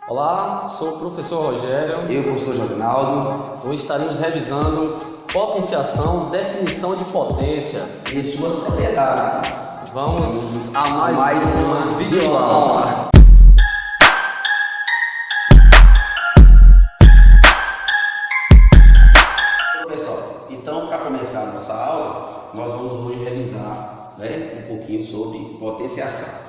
Olá, sou o professor Rogério. Eu, professor Josinaldo. Hoje estaremos revisando potenciação, definição de potência E suas propriedades. Vamos a mais uma videoaula. Pessoal, então para começar a nossa aula, nós vamos hoje revisar um pouquinho sobre potenciação.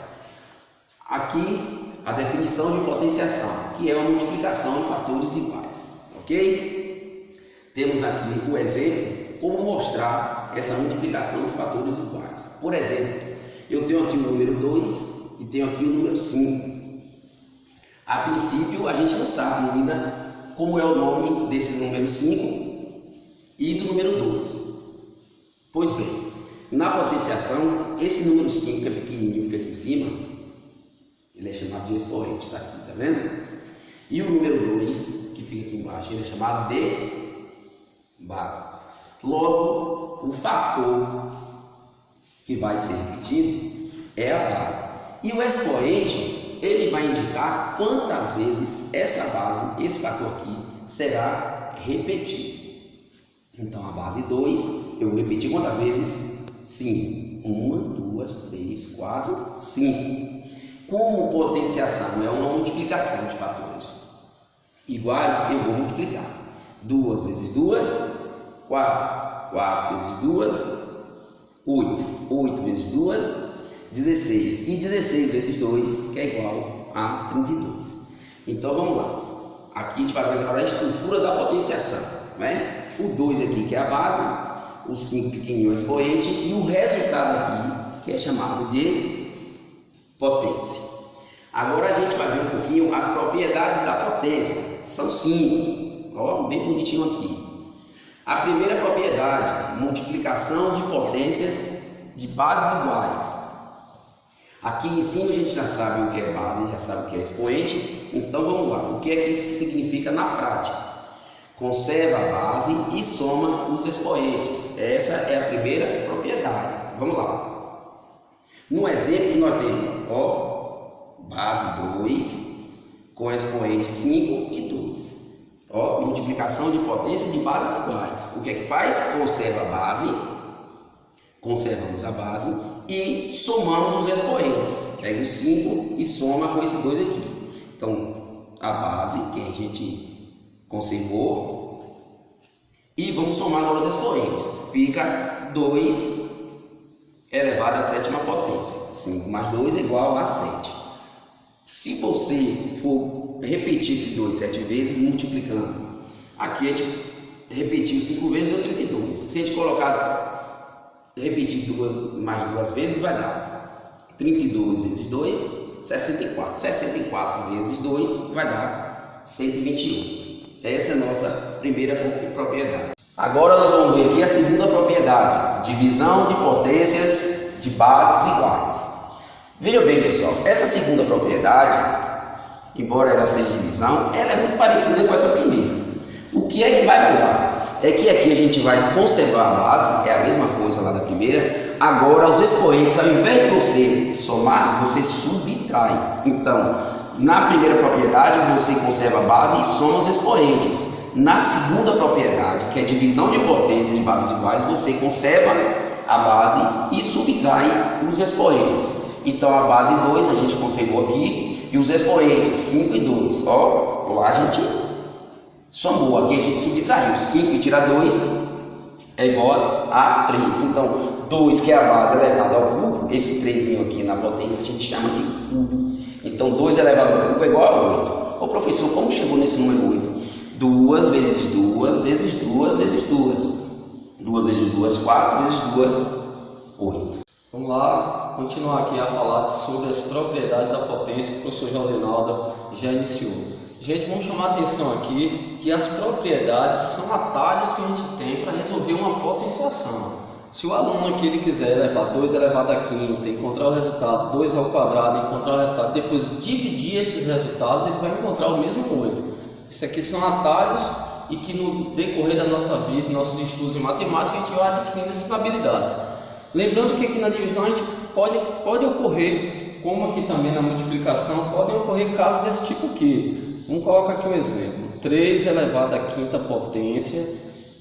Aqui a definição de potenciação, que é uma multiplicação de fatores iguais, ok? Temos aqui o exemplo, como mostrar essa multiplicação de fatores iguais. Por exemplo, eu tenho aqui o número 2 e tenho aqui o número 5. A princípio a gente não sabe ainda como é o nome desse número 5 e do número 2. Pois bem, na potenciação, esse número 5 que é pequenininho, fica aqui em cima, ele é chamado de expoente, está aqui, tá vendo? E o número 2, que fica aqui embaixo, ele é chamado de base. Logo, o fator que vai ser repetido é a base. E o expoente, ele vai indicar quantas vezes essa base, esse fator aqui, será repetido. Então, a base 2, eu vou repetir quantas vezes? 5. 1, 2, 3, 4, 5. Como potenciação é uma multiplicação de fatores iguais, eu vou multiplicar. 2 vezes 2, 4. 4 vezes 2, 8. 8 vezes 2, 16. E 16 vezes 2, que é igual a 32. Então, vamos lá. Aqui a gente vai ver agora a estrutura da potenciação, né? O 2 aqui que é a base, o 5 pequenininho é o expoente e o resultado aqui que é chamado de potência. Agora a gente vai ver um pouquinho as propriedades da potência. São 5, ó, bem bonitinho aqui. A primeira propriedade, multiplicação de potências de bases iguais. Aqui em cima a gente já sabe o que é base, já sabe o que é expoente. Então vamos lá, o que é que isso significa na prática? Conserva a base e soma os expoentes. Essa é a primeira propriedade. Vamos lá. No exemplo nós temos, ó, base 2 com expoente 5 e 2. Ó, multiplicação de potência de bases iguais. O que é que faz? Conserva a base, conservamos a base e somamos os expoentes. Pega o 5 e soma com esse 2 aqui. Então, a base que a gente conservou e vamos somar agora os expoentes. Fica 2 elevado à sétima potência. 5 mais 2 é igual a 7. Se você for repetir esse 2 7 vezes, multiplicando, aqui a gente repetiu 5 vezes, deu 32. Se a gente repetir mais 2 vezes, vai dar 32 vezes 2, 64. 64 vezes 2 vai dar 128. Essa é a nossa primeira propriedade. Agora nós vamos ver aqui a segunda propriedade, divisão de potências de bases iguais. Veja bem, pessoal, essa segunda propriedade, embora ela seja divisão, ela é muito parecida com essa primeira. O que é que vai mudar? É que aqui a gente vai conservar a base, é a mesma coisa lá da primeira. Agora os expoentes, ao invés de você somar, você subtrai. Então, na primeira propriedade você conserva a base e soma os expoentes. Na segunda propriedade, que é divisão de potências de bases iguais, você conserva a base e subtrai os expoentes. Então a base 2 a gente conservou aqui e os expoentes 5 e 2. Ó, lá a gente somou, aqui a gente subtraiu. 5 e tira 2 é igual a 3. Então 2, que é a base elevado ao cubo, esse 3 aqui na potência a gente chama de cubo. Então 2 elevado ao cubo é igual a 8. Ô professor, como chegou nesse número 8? 2 vezes 2 vezes 2 vezes 2. 2 vezes 2, 4 vezes 2, 8. Vamos lá, continuar aqui a falar sobre as propriedades da potência que o professor Josinaldo já iniciou. Gente, vamos chamar a atenção aqui que as propriedades são atalhos que a gente tem para resolver uma potenciação. Se o aluno aqui ele quiser levar 2 elevado a quinta, encontrar o resultado, 2 ao quadrado, encontrar o resultado, depois dividir esses resultados, ele vai encontrar o mesmo 8. Isso aqui são atalhos e que no decorrer da nossa vida, nossos estudos em matemática, a gente vai adquirindo essas habilidades. Lembrando que aqui na divisão a gente pode ocorrer como aqui também na multiplicação, podem ocorrer casos desse tipo aqui. Vamos colocar aqui um exemplo. 3 elevado à quinta potência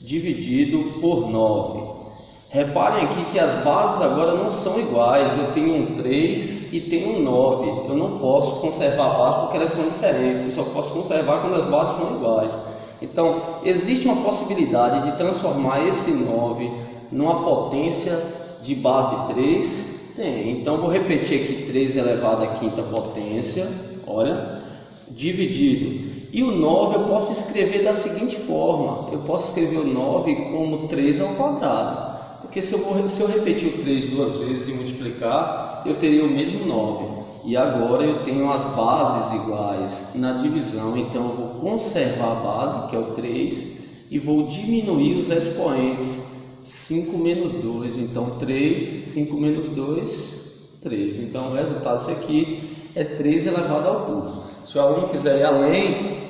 dividido por 9. Reparem aqui que as bases agora não são iguais. Eu tenho um 3 e tenho um 9. Eu não posso conservar a base porque elas são diferentes. Eu só posso conservar quando as bases são iguais. Então, existe uma possibilidade de transformar esse 9 numa potência de base 3? Tem. Então, vou repetir aqui 3 elevado à quinta potência, olha, dividido. E o 9 eu posso escrever da seguinte forma. Eu posso escrever o 9 como 3 ao quadrado. Porque se eu repetir o 3 duas vezes e multiplicar, eu teria o mesmo 9. E agora eu tenho as bases iguais na divisão, então eu vou conservar a base, que é o 3, e vou diminuir os expoentes. 5 menos 2, então 3, 5 menos 2, 3. Então o resultado disso aqui é 3 elevado ao cubo. Se o aluno quiser ir além,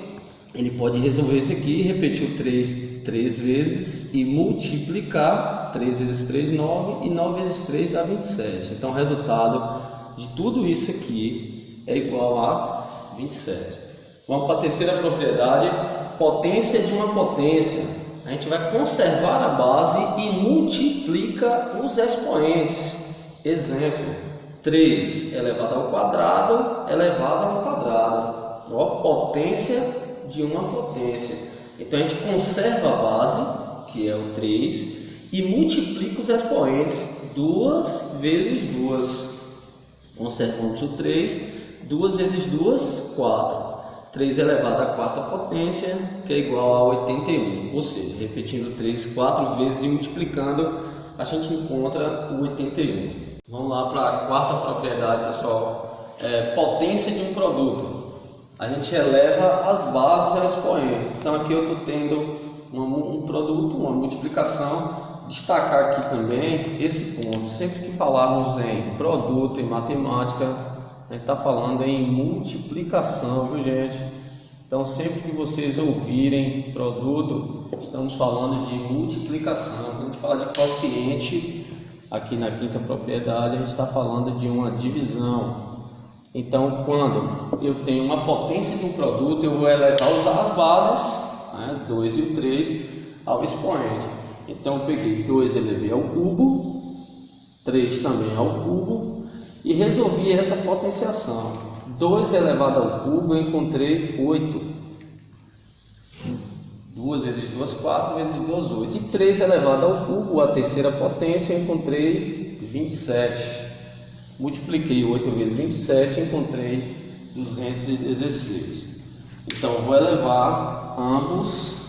ele pode resolver isso aqui, repetir o 3 3 vezes e multiplicar. 3 vezes 3, 9, e 9 vezes 3 dá 27. Então o resultado de tudo isso aqui é igual a 27. Vamos para a terceira propriedade, potência de uma potência. A gente vai conservar a base e multiplica os expoentes. Exemplo, 3 elevado ao quadrado elevado ao quadrado. Ó, potência de uma potência. Então a gente conserva a base, que é o 3, e multiplica os expoentes. 2 vezes 2. Conservamos o 3. 2 vezes 2, 4. 3 elevado à quarta potência, que é igual a 81. Ou seja, repetindo 3 4 vezes e multiplicando, a gente encontra o 81. Vamos lá para a quarta propriedade, pessoal. Potência de um produto. A gente eleva as bases ao expoente. Então aqui eu estou tendo um produto, uma multiplicação. Destacar aqui também esse ponto. Sempre que falarmos em produto em matemática, a gente está falando em multiplicação, viu, gente? Então sempre que vocês ouvirem produto, estamos falando de multiplicação. Quando a gente fala de quociente, aqui na quinta propriedade, a gente está falando de uma divisão. Então, quando eu tenho uma potência de um produto, eu vou elevar as bases, 2 e o 3, ao expoente. Então, eu peguei 2 e elevei ao cubo, 3 também ao cubo, e resolvi essa potenciação. 2 elevado ao cubo, eu encontrei 8. 2 vezes 2, 4 vezes 2, 8. E 3 elevado ao cubo, a terceira potência, eu encontrei 27. Multipliquei 8 vezes 27 e encontrei 216. Então, vou elevar ambos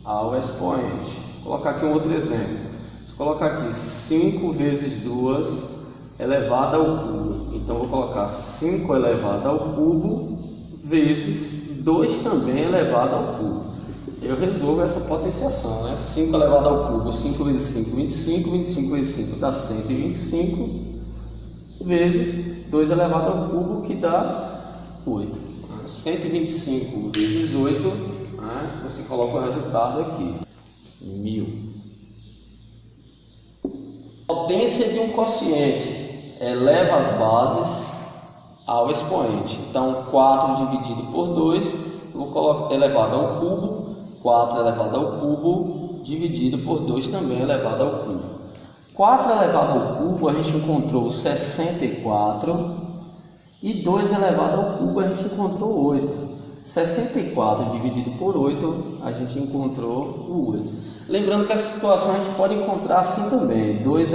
ao expoente. Vou colocar aqui um outro exemplo. Se eu colocar aqui 5 vezes 2 elevado ao cubo. Então, vou colocar 5 elevado ao cubo vezes 2 também elevado ao cubo. Eu resolvo essa potenciação, 5 elevado ao cubo, 5 vezes 5, 25. 25 vezes 5 dá 125. Vezes 2 elevado ao cubo, que dá 8. 125 vezes 8, você coloca o resultado aqui, 1000. Potência de um quociente eleva as bases ao expoente. Então, 4 dividido por 2, eu vou colocar elevado ao cubo, 4 elevado ao cubo, dividido por 2 também elevado ao cubo. 4 elevado ao cubo, a gente encontrou 64, e 2 elevado ao cubo, a gente encontrou 8. 64 dividido por 8, a gente encontrou o 8. Lembrando que essa situação a gente pode encontrar assim também, 2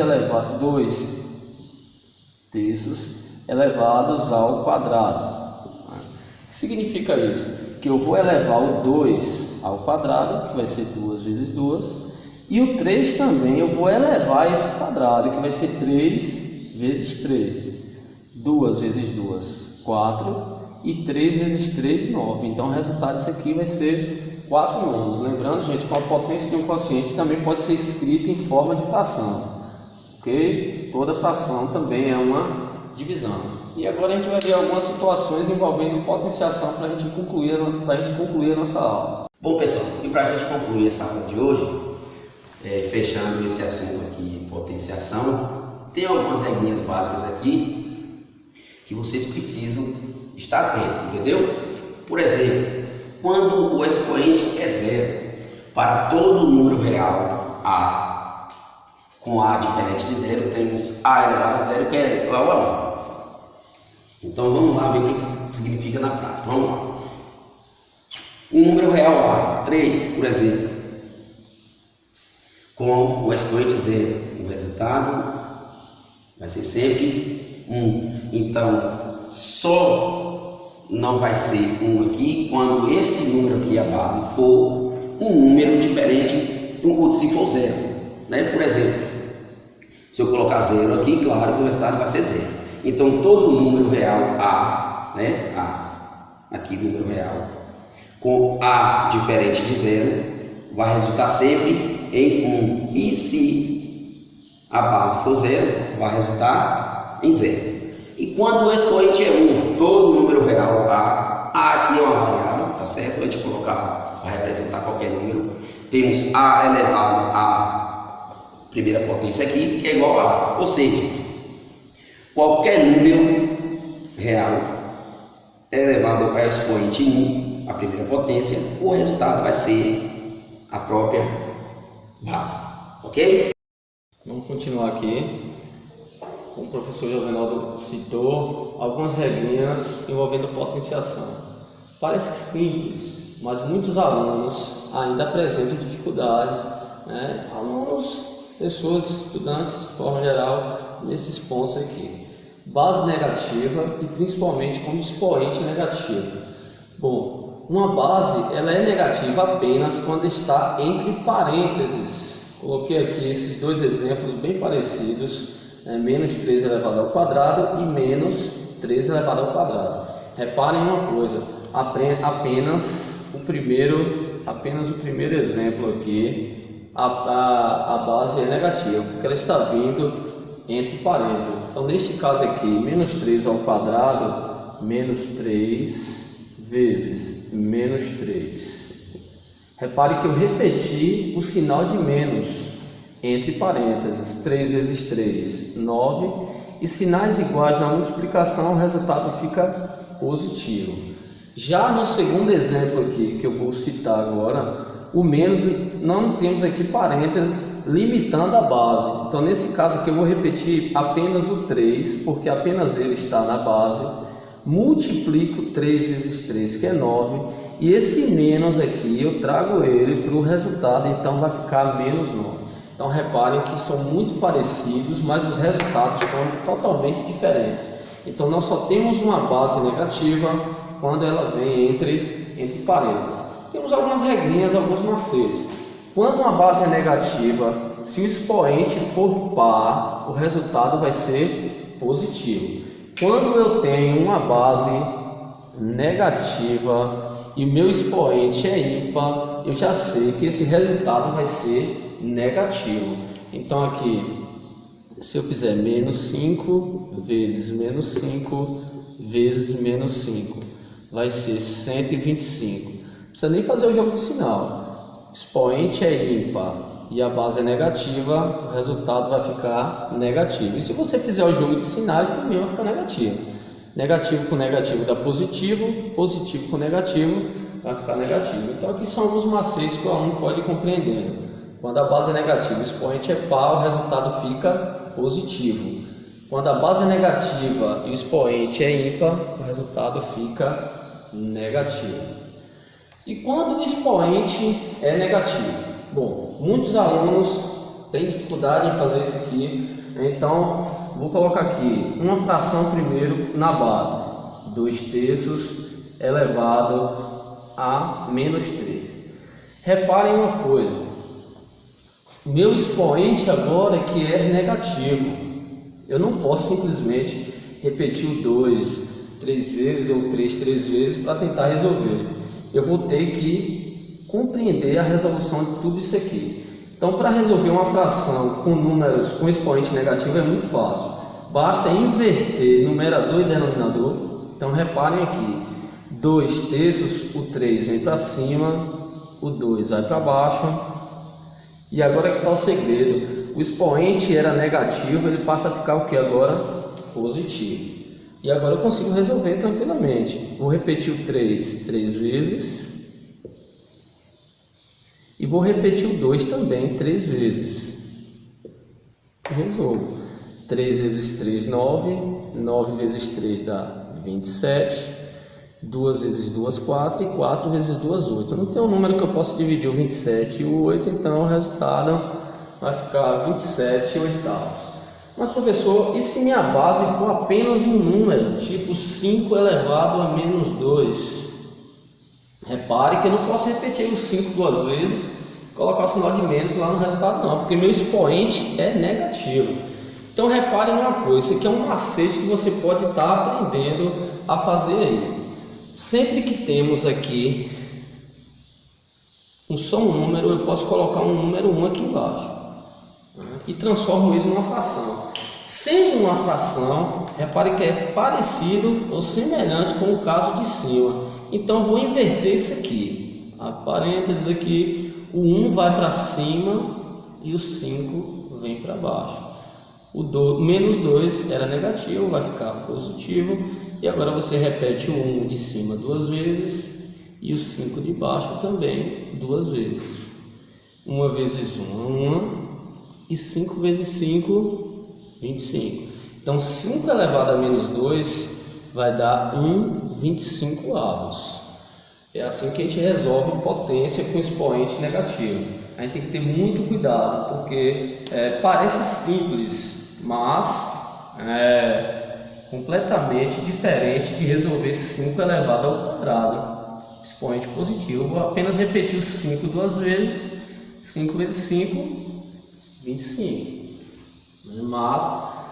terços elevados ao quadrado. O que significa isso? Que eu vou elevar o 2 ao quadrado, que vai ser 2 vezes 2, e o 3 também eu vou elevar esse quadrado, que vai ser 3 vezes 3. 2 vezes 2, 4. E 3 vezes 3, 9. Então o resultado disso aqui vai ser 4 nonos. Lembrando, gente, que a potência de um quociente também pode ser escrita em forma de fração. Ok? Toda fração também é uma divisão. E agora a gente vai ver algumas situações envolvendo potenciação para a gente concluir a nossa aula. Bom, pessoal, e para a gente concluir essa aula de hoje, fechando esse assunto aqui, potenciação, tem algumas regrinhas básicas aqui que vocês precisam estar atentos, entendeu? Por exemplo, quando o expoente é zero, para todo número real A com A diferente de zero, temos A elevado a zero que é igual a 1. Então vamos lá ver o que isso significa na prática. Vamos lá. Um número real A, 3, por exemplo, com o expoente zero, o resultado vai ser sempre 1. Então, só não vai ser 1 aqui quando esse número aqui, a base, for um número diferente se for zero. Né? Por exemplo, se eu colocar zero aqui, claro que o resultado vai ser zero. Então, todo número real A, né? A, aqui número real, com A diferente de zero, vai resultar sempre em 1. E se a base for zero, vai resultar em zero. E quando o expoente é 1, todo número real A aqui é uma variável, tá certo? A gente colocar para representar qualquer número. Temos A elevado a primeira potência aqui, que é igual a A. Ou seja, qualquer número real elevado ao expoente 1, a primeira potência, o resultado vai ser a própria base. Ok? Vamos continuar aqui. Como o professor Josenaldo citou, algumas regrinhas envolvendo potenciação. Parece simples, mas muitos alunos ainda apresentam dificuldades, né? Alunos, pessoas, estudantes, de forma geral, nesses pontos aqui. Base negativa e principalmente como expoente negativo. Bom, uma base ela é negativa apenas quando está entre parênteses. Coloquei aqui esses dois exemplos bem parecidos. Menos 3 elevado ao quadrado e menos 3 elevado ao quadrado. Reparem uma coisa, apenas o primeiro exemplo aqui, a base é negativa, porque ela está vindo entre parênteses. Então, neste caso aqui, menos 3 ao quadrado, menos 3 vezes menos 3. Repare que eu repeti o sinal de menos entre parênteses, 3 vezes 3, 9, e sinais iguais na multiplicação, o resultado fica positivo. Já no segundo exemplo aqui, que eu vou citar agora, o menos, não temos aqui parênteses limitando a base. Então, nesse caso aqui, eu vou repetir apenas o 3, porque apenas ele está na base, multiplico 3 vezes 3, que é 9, e esse menos aqui, eu trago ele para o resultado, então vai ficar menos 9. Então reparem que são muito parecidos, mas os resultados foram totalmente diferentes. Então nós só temos uma base negativa quando ela vem entre parênteses. Temos algumas regrinhas, alguns macetes. Quando uma base é negativa, se o expoente for par, o resultado vai ser positivo. Quando eu tenho uma base negativa e meu expoente é ímpar, eu já sei que esse resultado vai ser negativo. Então aqui, se eu fizer menos 5 vezes menos 5 vezes menos 5, vai ser 125. Não precisa nem fazer o jogo de sinal. O expoente é ímpar e a base é negativa, o resultado vai ficar negativo. E se você fizer o jogo de sinais, também vai ficar negativo. Negativo com negativo dá positivo, positivo com negativo vai ficar negativo. Então aqui são alguns macetes que o aluno pode ir compreendendo. Quando a base é negativa, o expoente é par, o resultado fica positivo. Quando a base é negativa e o expoente é ímpar, o resultado fica negativo. E quando o expoente é negativo? Bom, muitos alunos têm dificuldade em fazer isso aqui, então vou colocar aqui uma fração primeiro na base, 2/3 elevado a menos 3. Reparem uma coisa. Meu expoente agora é que é negativo. Eu não posso simplesmente repetir o 2 3 vezes ou 3 vezes para tentar resolver. Eu vou ter que compreender a resolução de tudo isso aqui. Então, para resolver uma fração com números com expoente negativo é muito fácil. Basta inverter numerador e denominador. Então, reparem aqui. 2/3, o 3 vem para cima, o 2 vai para baixo. E agora que está o segredo, o expoente era negativo, ele passa a ficar o que agora? Positivo. E agora eu consigo resolver tranquilamente. Vou repetir o 3 3 vezes. E vou repetir o 2 também 3 vezes. E resolvo. 3 vezes 3, 9. 9 vezes 3 dá 27. 2 vezes 2, 4. E 4 vezes 2, 8. Eu não tenho um número que eu possa dividir o 27 e o 8. Então o resultado vai ficar 27 oitavos. Mas professor, e se minha base for apenas um número, tipo 5 elevado a menos 2? Repare que eu não posso repetir o 5 duas vezes e colocar o sinal de menos lá no resultado não, porque meu expoente é negativo. Então repare numa coisa, isso aqui é um macete que você pode estar aprendendo a fazer aí. Sempre que temos aqui só um número, eu posso colocar um número 1 aqui embaixo e transformo ele numa fração. Sendo uma fração, repare que é parecido ou semelhante com o caso de cima. Então vou inverter isso aqui. A parênteses aqui, o 1 vai para cima e o 5 vem para baixo. O menos 2 era negativo, vai ficar positivo. E agora você repete o 1 de cima duas vezes e o 5 de baixo também duas vezes. 1 vezes 1 é 1. E 5 vezes 5, 25. Então 5 elevado a menos 2 vai dar 1/25 avos. É assim que a gente resolve potência com expoente negativo. A gente tem que ter muito cuidado, porque parece simples, mas é completamente diferente de resolver 5 elevado ao quadrado. Expoente positivo. Eu vou apenas repetir o 5 duas vezes. 5 vezes 5, 25, mas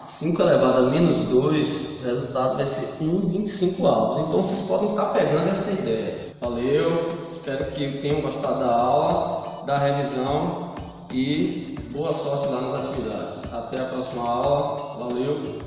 5 elevado a menos 2, o resultado vai ser 1/25 avos. Então vocês podem estar pegando essa ideia. Valeu, espero que tenham gostado da aula, da revisão e boa sorte lá nas atividades. Até a próxima aula, valeu!